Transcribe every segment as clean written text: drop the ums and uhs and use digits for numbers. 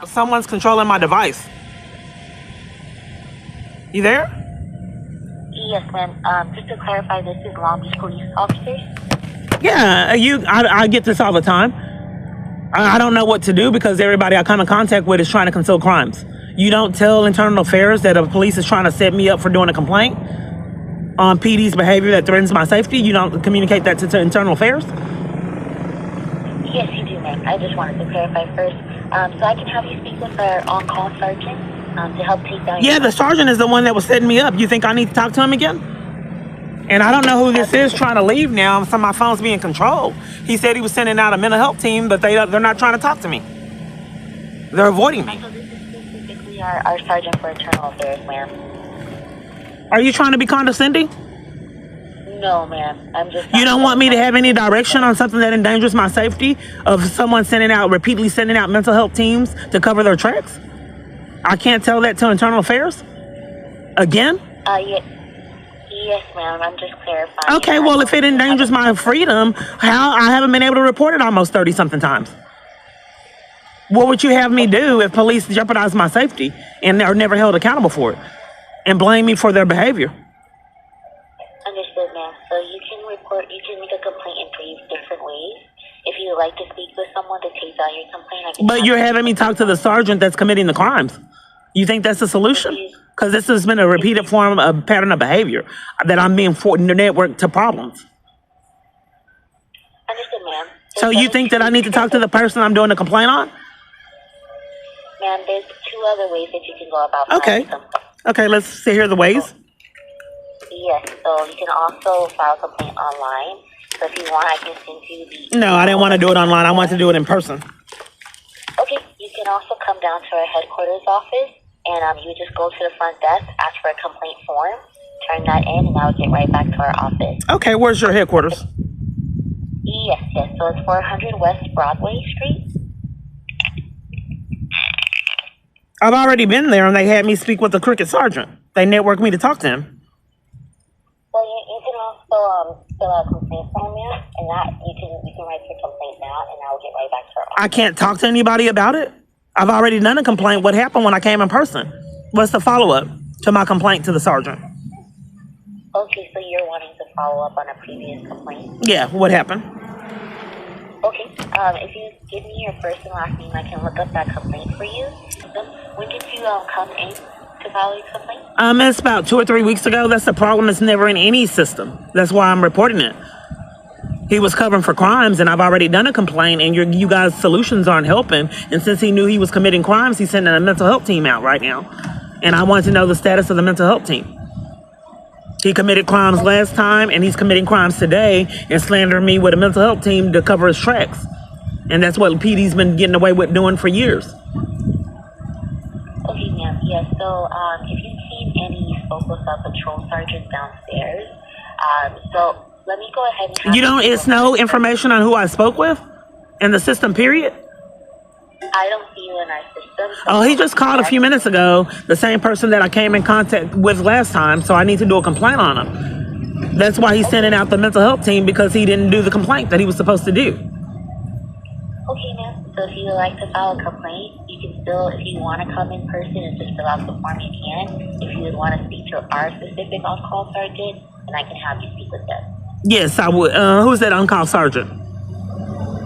Someone's controlling my device. You there? Yes, ma'am. Just to clarify, this is Long Beach police officers. Yeah, I get this all the time. I don't know what to do because everybody I come in contact with is trying to conceal crimes. You don't tell internal affairs that the police is trying to set me up for doing a complaint on PD's behavior that threatens my safety. You don't communicate that to internal affairs? Yes, you do, ma'am. I just wanted to clarify first. So I can have you speak with our on-call sergeant to help take down your... Yeah, the sergeant is the one that was setting me up. You think I need to talk to him again? And I don't know who this is trying to leave now. So my phone's being controlled. He said he was sending out a mental health team, but they're not trying to talk to me. They're avoiding me. So this is specifically our sergeant for internal affairs, ma'am. Are you trying to be condescending? No, ma'am. I'm just... You don't want me to have any direction on something that endangers my safety of someone repeatedly sending out mental health teams to cover their tracks? I can't tell that to internal affairs? Again? Yes, ma'am. I'm just clarifying. Okay, well, if it endangers my freedom, I haven't been able to report it almost 30-something times. What would you have me do if police jeopardize my safety and are never held accountable for it and blame me for their behavior? Understood, ma'am. So you can make a complaint in 3 different ways. If you would like to speak with someone to take down your complaint, But you're having me talk to the sergeant that's committing the crimes. You think that's the solution? Because this has been a repeated pattern of behavior that I'm being networked to problems. Understood, ma'am. So you think that I need to talk to the person I'm doing a complaint on? Ma'am, there's 2 other ways that you can go about Okay. filing a complaint. Okay, let's hear the ways. Yes, so you can also file a complaint online. So if you want, I can send you the... No, I didn't want to do it online. I want to do it in person. Okay, you can also come down to our headquarters office, and you just go to the front desk, ask for a complaint form, turn that in, and I'll get right back to our office. Okay, where's your headquarters? Yes, so it's 400 West Broadway Street. I've already been there, and they had me speak with the crooked sergeant. They networked me to talk to him. Well, you can also fill out a complaint form, ma'am, and that you can write your complaint now, and I'll get right back to our office. I can't talk to anybody about it? I've already done a complaint. What happened when I came in person? What's the follow-up to my complaint to the sergeant? Okay, so you're wanting to follow up on a previous complaint? Yeah, what happened? Okay, if you give me your first and last name, I can look up that complaint for you. When did you come in to file your complaint? It's about 2 or 3 weeks ago. That's the problem. It's never in any system. That's why I'm reporting it. He was covering for crimes, and I've already done a complaint, and you guys' solutions aren't helping. And since he knew he was committing crimes, he's sending a mental health team out right now. And I wanted to know the status of the mental health team. He committed crimes last time, and he's committing crimes today and slandering me with a mental health team to cover his tracks. And that's what PD's been getting away with doing for years. Okay, ma'am. Yes, so if you've seen any, you spoke with a patrol sergeant downstairs. So let me go ahead and... It's no information on who I spoke with in the system, period? I don't see you in our system. Oh, he just called a few minutes ago, the same person that I came in contact with last time, so I need to do a complaint on him. That's why he's sending out the mental health team, because he didn't do the complaint that he was supposed to do. Okay, ma'am. So if you would like to file a complaint, you can still, if you want to come in person and just fill out the form, you can. If you would want to speak to our specific on-call sergeant, then I can have you speak with them. Yes, I would. Who's that on-call sergeant?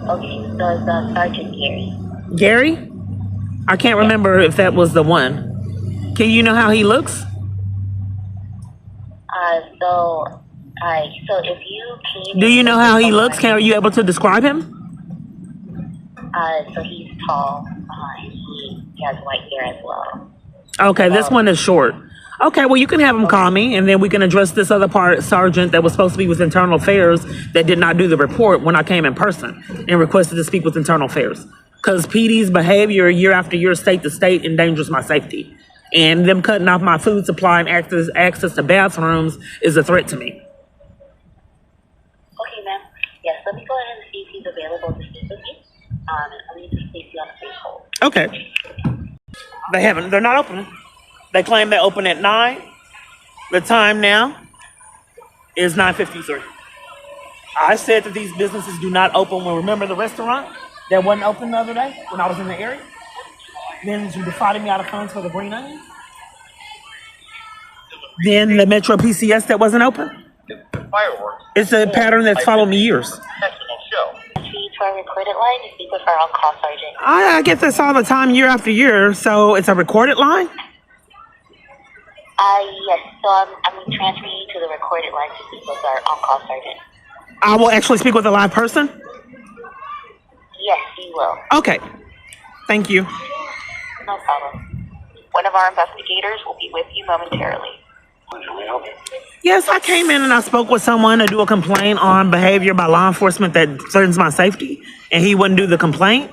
Okay, so it's Sergeant Gary. Gary? I can't remember if that was the one. Can you know how he looks? So if you came... Do you know how he looks? Are you able to describe him? So he's tall. He has white hair as well. Okay, this one is short. Okay, well, you can have him call me, and then we can address this other sergeant that was supposed to be with Internal Affairs that did not do the report when I came in person and requested to speak with Internal Affairs. Because PD's behavior year after year, state to state, endangers my safety. And them cutting off my food supply and access to bathrooms is a threat to me. Okay, ma'am. Yes, let me go ahead and see if he's available to speak with you. Let me just place you on a brief hold. Okay. They're not opening. They claim they open at 9. The time now is 9:53. I said that these businesses do not open. Remember the restaurant that wasn't open the other day when I was in the area? Then you defrauded me out of funds for the green onion. Then the Metro PCS that wasn't open. Fireworks. It's a pattern that's followed me years. Professional show. To our recorded line to speak with our on-call sergeant. I get this all the time, year after year. So it's a recorded line. Yes. So I'm transferring you to the recorded line to speak with our on-call sergeant. I will actually speak with a live person. Yes, you will. Okay. Thank you. No problem. One of our investigators will be with you momentarily. Yes, I came in and I spoke with someone to do a complaint on behavior by law enforcement that threatens my safety, and he wouldn't do the complaint.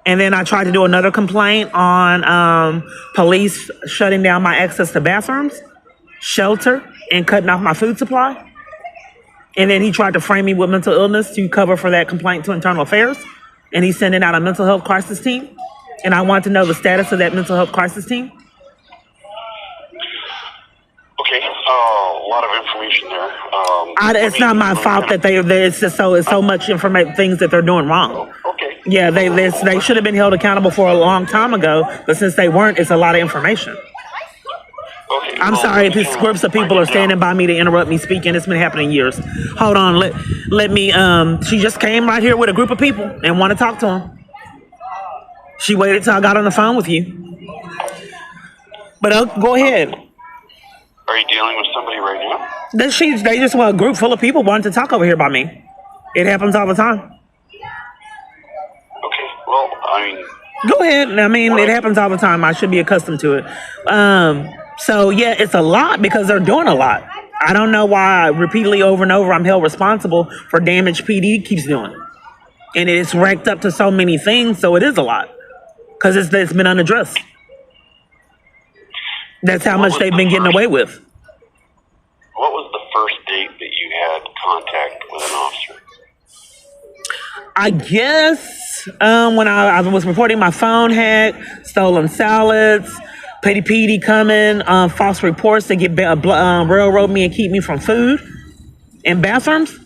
And then I tried to do another complaint on police shutting down my access to bathrooms, shelter, and cutting off my food supply. And then he tried to frame me with mental illness to cover for that complaint to Internal Affairs. And he's sending out a mental health crisis team. And I want to know the status of that mental health crisis team. Okay, a lot of information there. It's not my fault that it's just so much information, things that they're doing wrong. Okay. Yeah, they should have been held accountable for a long time ago, but since they weren't, it's a lot of information. Okay. I'm sorry if these groups of people are standing by me to interrupt me speaking. It's been happening years. Hold on, let me. She just came right here with a group of people and want to talk to them. She waited till I got on the phone with you. But go ahead. Are you dealing with somebody right now? They just want a group full of people wanting to talk over here by me. It happens all the time. Okay, well, I mean... Go ahead. I mean, it happens all the time. I should be accustomed to it. So, yeah, it's a lot because they're doing a lot. I don't know why repeatedly over and over I'm held responsible for damage PD keeps doing. And it's racked up to so many things, so it is a lot. Because it's been unaddressed. That's how much they've been getting away with. What was the first date that you had contact with an officer? I guess when I was reporting my phone hack, stolen salads, Petty PD coming, false reports to get railroad me and keep me from food and bathrooms,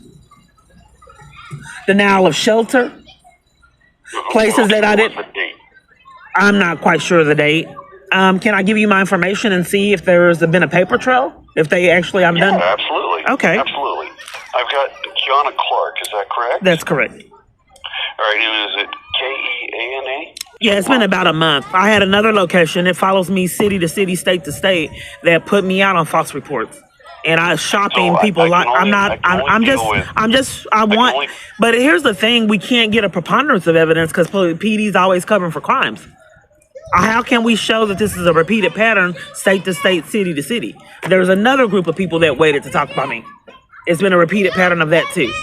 denial of shelter, places that I didn't. I'm not quite sure of the date. Can I give you my information and see if there's been a paper trail? If they actually, I'm done. Yeah, absolutely. Okay. Absolutely. I've got Kiana Clark, is that correct? That's correct. All right, is it Keana? Yeah, it's been about a month. I had another location. It follows me city to city, state to state that put me out on false reports. And I was shopping people like but here's the thing, we can't get a preponderance of evidence because PD's always covering for crimes. How can we show that this is a repeated pattern, state to state, city to city? There's another group of people that waited to talk about me. It's been a repeated pattern of that too,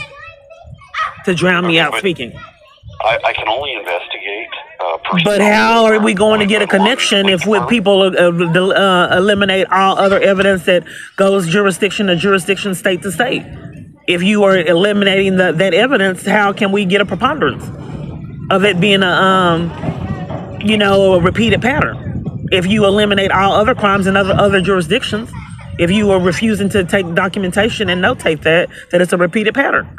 to drown me out speaking. I can only investigate. But how are we going to get a connection if with people eliminate all other evidence that goes jurisdiction to jurisdiction, state to state? If you are eliminating that evidence, how can we get a preponderance of it being a repeated pattern? If you eliminate all other crimes in other jurisdictions, if you are refusing to take documentation and notate that it's a repeated pattern,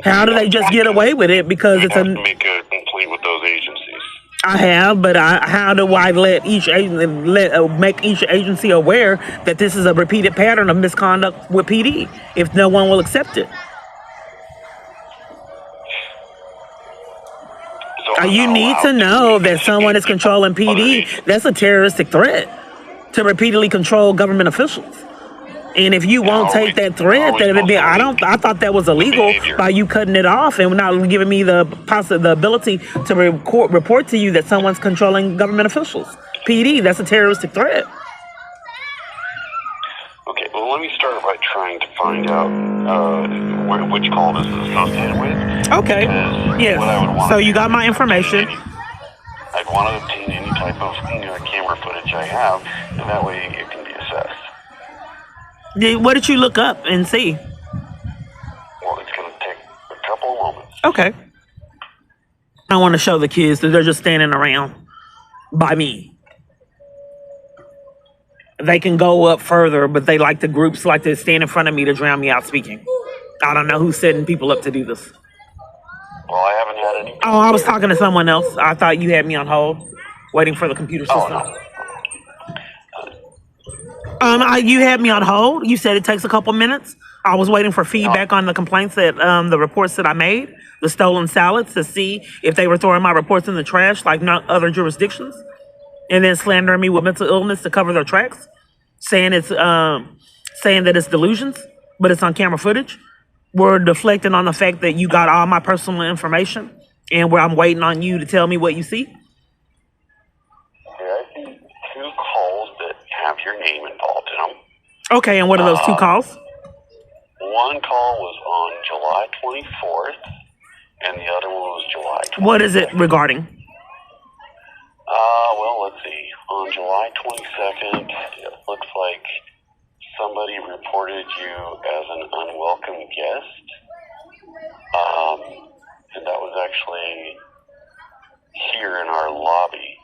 how do they just get away with it? Because it's make a complaint with those agencies. I have, but how do I make each agency aware that this is a repeated pattern of misconduct with PD if no one will accept it? You need to know that someone is controlling PD. That's a terroristic threat to repeatedly control government officials. And if you won't take that threat, I thought that was illegal by you cutting it off and not giving me the ability to report to you that someone's controlling government officials. PD, that's a terroristic threat. Okay, well, let me start by trying to find out which call this is associated with. Okay, yes. So you got my information. I'd want to obtain any type of camera footage I have, and that way it can be assessed. What did you look up and see? Well, it's going to take a couple of moments. Okay. I want to show the kids that they're just standing around by me. They can go up further, but the groups like to stand in front of me to drown me out speaking. I don't know who's setting people up to do this. Well, I haven't had any. Oh, I was talking to someone else. I thought you had me on hold. waiting for the computer Oh, system. no. You had me on hold. You said it takes a couple minutes. I was waiting for feedback on the complaints that the reports that I made, the stolen salads, to see if they were throwing my reports in the trash like not other jurisdictions, and then slandering me with mental illness to cover their tracks, saying that it's delusions, but it's on camera footage. We're deflecting on the fact that you got all my personal information, and where I'm waiting on you to tell me what you see. Okay, I see 2 calls that have your name involved in them. Okay, and what are those 2 calls? One call was on July 24th, and the other one was July 22nd. What is it regarding? Well, let's see. On July 22nd, it looks like somebody reported you as an unwelcome guest. And that was actually here in our lobby.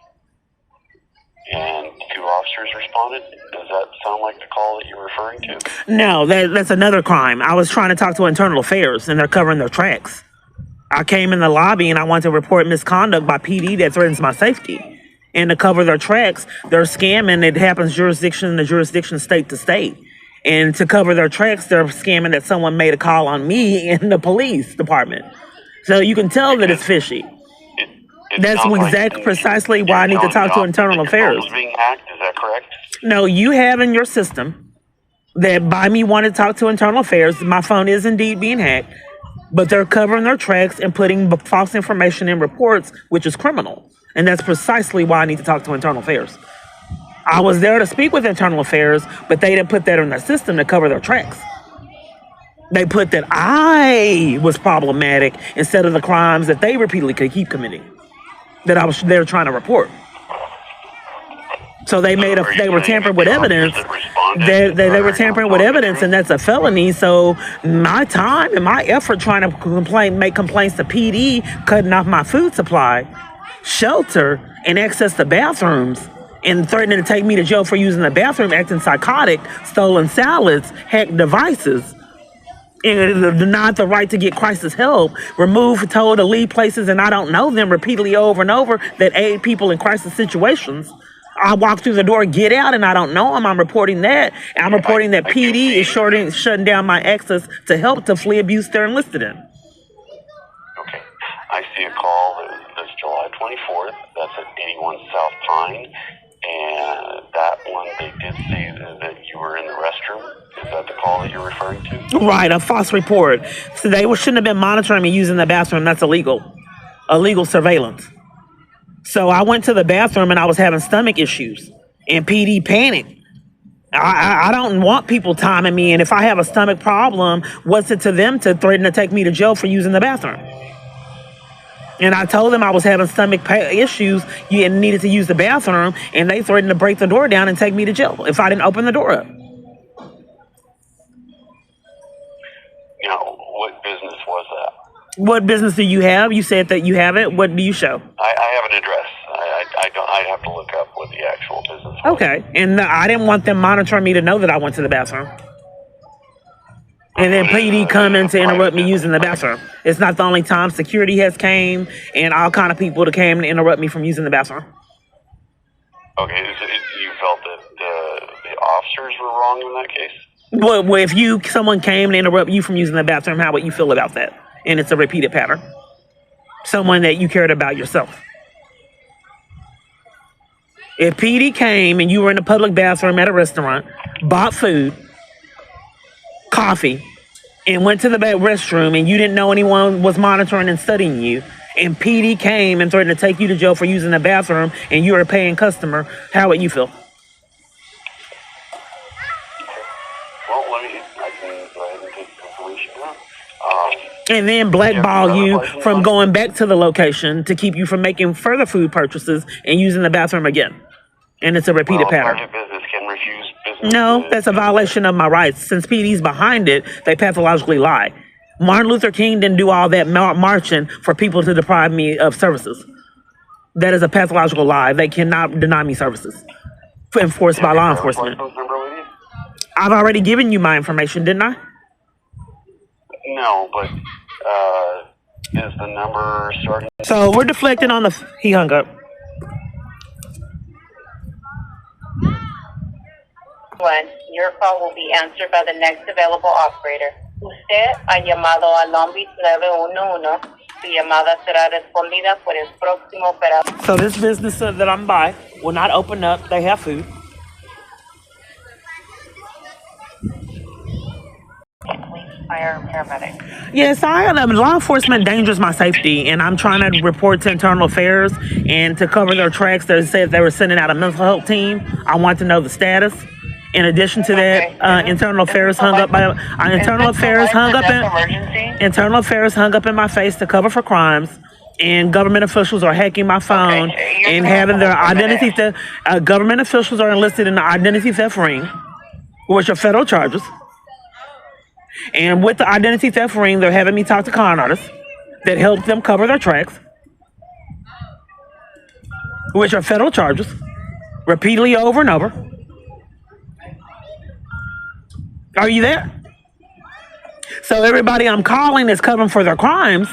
And 2 officers responded. Does that sound like the call that you're referring to? No, that's another crime. I was trying to talk to Internal Affairs, and they're covering their tracks. I came in the lobby, and I want to report misconduct by PD that threatens my safety. And to cover their tracks, they're scamming. It happens jurisdiction to jurisdiction, state to state. And to cover their tracks, they're scamming that someone made a call on me in the police department. So you can tell that it's fishy. That's precisely why I need to talk to Internal Affairs. Your phone was being hacked, is that correct? No, you have in your system that by me wanting to talk to Internal Affairs, my phone is indeed being hacked, but they're covering their tracks and putting false information in reports, which is criminal. And that's precisely why I need to talk to Internal Affairs. I was there to speak with Internal Affairs, but they didn't put that in their system to cover their tracks. They put that I was problematic instead of the crimes that they repeatedly could keep committing, that they were trying to report. So they were tampering with evidence. They were tampering with evidence, and that's a felony. So my time and my effort trying to make complaints to PD, cutting off my food supply, shelter, and access to bathrooms, and threatening to take me to jail for using the bathroom, acting psychotic, stolen salads, hacked devices, and denied the right to get crisis help, removed, told to leave places, and I don't know them repeatedly over and over that aid people in crisis situations. I walk through the door, get out, and I don't know them. I'm reporting that. I'm reporting that PD is shutting down my access to help to flee abuse they're enlisted in. Okay. I see a call that's July 24th. That's at 81 South Pine. And that one, they did see that you were in the restroom. Is that the call that you're referring to? Right, a false report. So they shouldn't have been monitoring me using the bathroom. That's illegal. Illegal surveillance. So I went to the bathroom and I was having stomach issues. And PD panicked. I don't want people timing me. And if I have a stomach problem, what's it to them to threaten to take me to jail for using the bathroom? And I told them I was having stomach issues and needed to use the bathroom, and they threatened to break the door down and take me to jail if I didn't open the door up. Now, what business was that? What business do you have? You said that you have it. What do you show? I have an address. I'd have to look up what the actual business was. Okay. And I didn't want them monitoring me to know that I went to the bathroom. And then PD come in to interrupt me using the bathroom. It's not the only time. Security has came, and all kind of people that came to interrupt me from using the bathroom. Okay, so you felt that the officers were wrong in that case? Well, if someone came and interrupt you from using the bathroom, how would you feel about that? And it's a repeated pattern. Someone that you cared about yourself. If PD came and you were in a public bathroom at a restaurant, bought food, coffee, and went to the restroom, and you didn't know anyone was monitoring and studying you, and PD came and threatened to take you to jail for using the bathroom, and you're a paying customer, how would you feel? Well, I can go ahead and take the information now. And then blackball you from going back to the location to keep you from making further food purchases and using the bathroom again. And it's a repeated pattern. Private business can refuse business. No, that's a violation of my rights. Since PD's behind it, they pathologically lie. Martin Luther King didn't do all that marching for people to deprive me of services. That is a pathological lie. They cannot deny me services enforced by law enforcement. I've already given you my information, didn't I? No, but is the number starting? So we're deflecting on he hung up. Your call will be answered by the next available operator. Usted ha llamado al ámbito 911. Su llamada será respondida por el próximo operador. So this business that I'm by will not open up. They have food. Fire paramedic. Yes, law enforcement endangers my safety, and I'm trying to report to internal affairs and to cover their tracks. They said they were sending out a mental health team. I want to know the status. In addition to that, internal affairs hung up in my face to cover for crimes, and government officials are hacking my phone and having their identity theft. Government officials are enlisted in the identity theft ring, which are federal charges. And with the identity theft ring, they're having me talk to con artists that help them cover their tracks, which are federal charges, repeatedly over and over. Are you there? So everybody I'm calling is covering for their crimes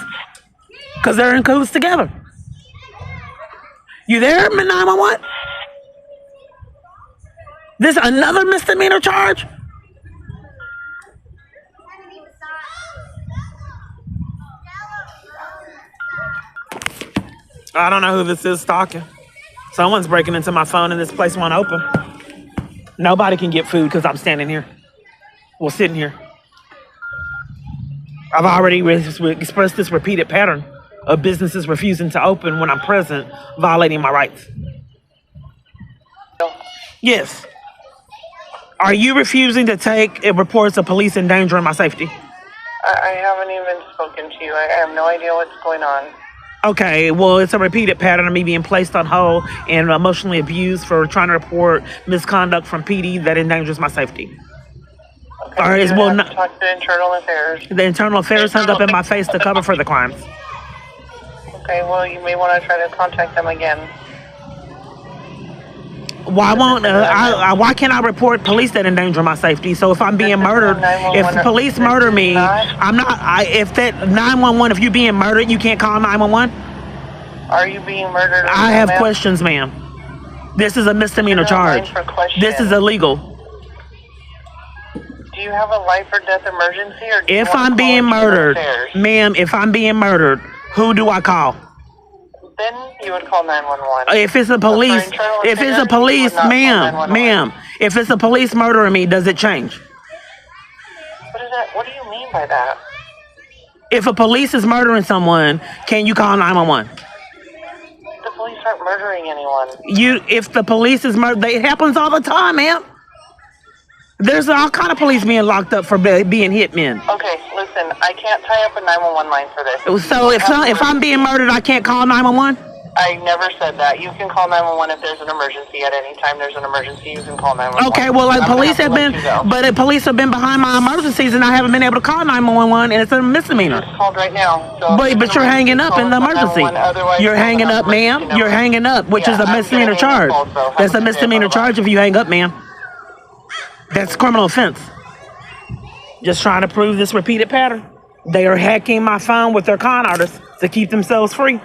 because they're in cahoots together. You there, 911? This another misdemeanor charge? I don't know who this is stalking. Someone's breaking into my phone and this place won't open. Nobody can get food because I'm standing here. Well, sitting here. I've already expressed this repeated pattern of businesses refusing to open when I'm present, violating my rights. Yes. Are you refusing to take reports of police endangering my safety? I haven't even spoken to you. I have no idea what's going on. Okay, well, it's a repeated pattern of me being placed on hold and emotionally abused for trying to report misconduct from PD that endangers my safety. Okay, you have to talk to internal affairs. The internal affairs hung up in my face to cover for the crimes. Okay, well, you may want to try to contact them again. Why can't I report police that endanger my safety? So if I'm being murdered, if police murder me, I'm not. If that 911, if you're being murdered, you can't call 911. Are you being murdered? I have questions, ma'am. This is a misdemeanor charge. This is illegal. Do you have a life or death emergency, or if I'm being murdered, ma'am? If I'm being murdered, who do I call? Then you would call 911. If it's a police, ma'am, if it's a police murdering me, does it change? What is that? What do you mean by that? If a police is murdering someone, can you call 911? The police aren't murdering anyone. If the police is it happens all the time, ma'am. There's all kind of police being locked up for being hitmen. Okay, listen, I can't tie up a 911 line for this. So if I'm being murdered, I can't call 911? I never said that. You can call 911 if there's an emergency. At any time there's an emergency, you can call 911. Okay, well, police have been behind my emergencies, and I haven't been able to call 911, and it's a misdemeanor. It's called right now. So but you're hanging up in the emergency. You're hanging up, ma'am. You're hanging up, which is a misdemeanor charge. That's a misdemeanor charge if you hang up, ma'am. That's a criminal offense. Just trying to prove this repeated pattern. They are hacking my phone with their con artists to keep themselves free.